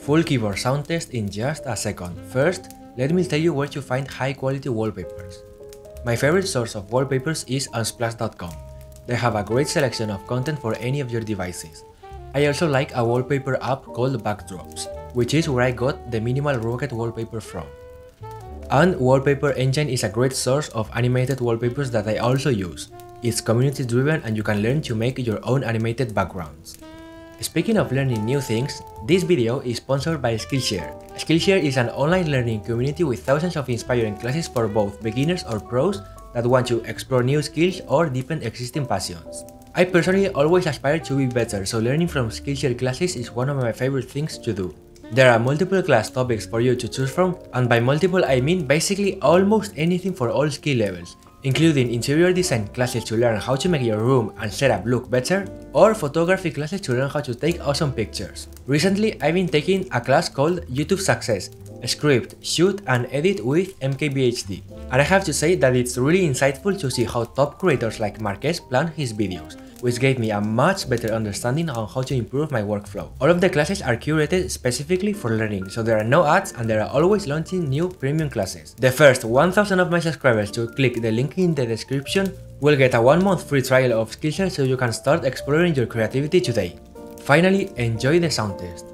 Full keyboard sound test in just a second. First, let me tell you where to find high quality wallpapers. My favorite source of wallpapers is unsplash.com. They have a great selection of content for any of your devices. I also like a wallpaper app called Backdrops, which is where I got the Minimal Rocket wallpaper from. And Wallpaper Engine is a great source of animated wallpapers that I also use. It's community driven and you can learn to make your own animated backgrounds. Speaking of learning new things, this video is sponsored by Skillshare. Skillshare is an online learning community with thousands of inspiring classes for both beginners or pros that want to explore new skills or deepen existing passions. I personally always aspire to be better, so learning from Skillshare classes is one of my favorite things to do. There are multiple class topics for you to choose from, and by multiple I mean basically almost anything for all skill levels. including interior design classes to learn how to make your room and setup look better, or photography classes to learn how to take awesome pictures. Recently, I've been taking a class called YouTube Success, Script, Shoot and Edit with MKBHD, and I have to say that it's really insightful to see how top creators like Marquez plan his videos, which gave me a much better understanding on how to improve my workflow. All of the classes are curated specifically for learning, so there are no ads and they are always launching new premium classes. The first 1000 of my subscribers to click the link in the description will get a 1-month free trial of Skillshare so you can start exploring your creativity today. Finally, enjoy the sound test.